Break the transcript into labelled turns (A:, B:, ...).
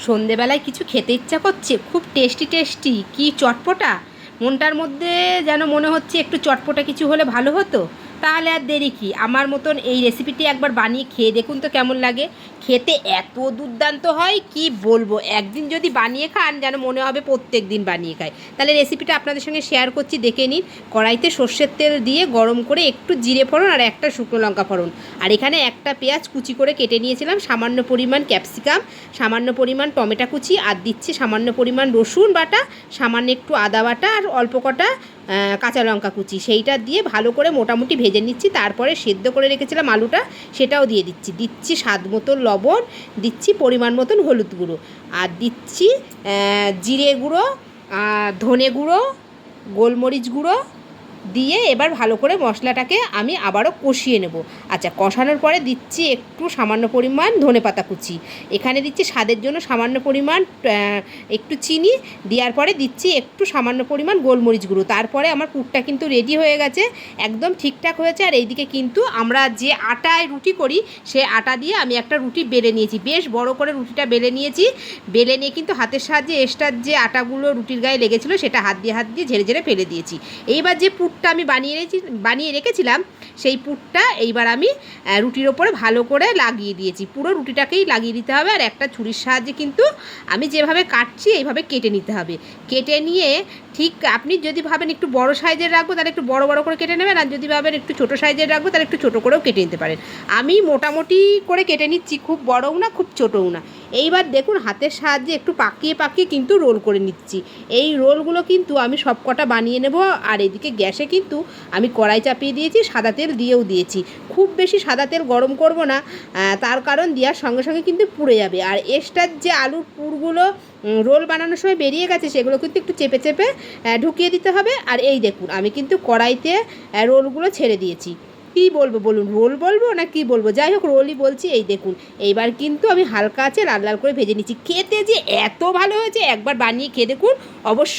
A: সন্ধেবেলায় কিছু খেতে ইচ্ছা করছে, খুব টেস্টি টেস্টি কি চটপটা। মনটার মধ্যে যেন মনে হচ্ছে একটু চটপটা কিছু হলে ভালো হতো। তাহলে আর দেরি কি, আমার মতন এই রেসিপিটি একবার বানিয়ে খেয়ে দেখুন তো কেমন লাগে। খেতে এত দুর্দান্ত হয় কি বলবো, একদিন যদি বানিয়ে খান যেন মনে হবে প্রত্যেক দিন বানিয়ে খায়। তাহলে রেসিপিটা আপনাদের সঙ্গে শেয়ার করছি, দেখে নিন। কড়াইতে সর্ষের তেল দিয়ে গরম করে একটু জিরে ফোড়ন আর একটা শুকনো লঙ্কা ফোড়ন, আর এখানে একটা পেঁয়াজ কুচি করে কেটে নিয়েছিলাম, সামান্য পরিমাণ ক্যাপসিকাম, সামান্য পরিমাণ টমেটো কুচি, আর দিচ্ছি সামান্য পরিমাণ রসুন বাটা, সামান্য একটু আদা বাটা আর অল্প কটা কাঁচা লঙ্কা কুচি, সেইটা দিয়ে ভালো করে মোটামুটি ভেজে নিচ্ছি। তারপরে সেদ্ধ করে রেখেছিলাম আলুটা, সেটাও দিয়ে দিচ্ছি স্বাদ মতো লবণ, দিচ্ছি পরিমাণ মতন হলুদ গুঁড়ো, আর দিচ্ছি জিরে গুঁড়ো, ধনে গুঁড়ো, গোলমরিচ গুঁড়ো দিয়ে এবার ভালো করে মশলাটাকে আমি আবারও কষিয়ে নেব। আচ্ছা, কষানোর পরে দিচ্ছি একটু সামান্য পরিমাণ ধনেপাতা কুচি, এখানে দিচ্ছি স্বাদের জন্য সামান্য পরিমাণ একটু চিনি, দেওয়ার পরে দিচ্ছি একটু সামান্য পরিমাণ গোলমরিচ গুঁড়ো। তারপরে আমার পুরটা কিন্তু রেডি হয়ে গেছে, একদম ঠিকঠাক হয়েছে। আর এইদিকে কিন্তু আমরা যে আটায় রুটি করি সে আটা দিয়ে আমি একটা রুটি বেলে নিয়েছি, বেশ বড় করে রুটিটা বেলে নিয়েছি। বেলে নিয়ে কিন্তু হাতের সাহায্যে এক্সট্রা যে আটাগুলো রুটির গায়ে লেগেছিলো সেটা হাত দিয়ে ঝেড়ে ঝেড়ে ফেলে দিয়েছি। এইবার যে পুরটা আমি বানিয়ে রেখেছিলাম সেই পুরটা এইবার আমি রুটির ওপরে ভালো করে লাগিয়ে দিয়েছি। পুরো রুটিটাকেই লাগিয়ে দিতে হবে, আর একটা ছুরির সাহায্যে কিন্তু আমি যেভাবে কাটছি এইভাবে কেটে নিতে হবে। কেটে নিয়ে ঠিক আপনি যদি ভাবেন একটু বড় সাইজের রাখবো তাহলে একটু বড় বড় করে কেটে নেবেন, আর যদি ভাবেন একটু ছোটো সাইজের রাখবো তাহলে একটু ছোটো করেও কেটে নিতে পারেন। আমি মোটামুটি করে কেটে নিচ্ছি, খুব বড়ও না খুব ছোটও না। এইবার দেখুন হাতের সাহায্যে একটু পাকিয়ে পাকিয়ে কিন্তু রোল করে নিচ্ছি। এই রোলগুলো কিন্তু আমি সব কটা বানিয়ে নেব। আর এদিকে গ্যাসে কিন্তু আমি কড়াই চাপিয়ে দিয়েছি, সাদা তেল দিয়েও দিয়েছি। খুব বেশি সাদা তেল গরম করব না, তার কারণ দেওয়ার সঙ্গে সঙ্গে কিন্তু পুড়ে যাবে। আর এক্সট্রা যে আলুর পুরগুলো রোল বানানোর সময় বেরিয়ে গেছে সেগুলো কিন্তু একটু চেপে চেপে ঢুকিয়ে দিতে হবে। আর এই দেখুন আমি কিন্তু কড়াইতে রোলগুলো ছেড়ে দিয়েছি। কী বলবো বলুন, রোল বলবো না কি বলবো, যাই হোক রোলই বলছি। এই দেখুন এইবার কিন্তু আমি হালকা আছে লাল লাল করে ভেজে নিচ্ছি। খেতে যে এত ভালো হয়েছে, একবার বানিয়ে খেয়ে দেখুন অবশ্যই।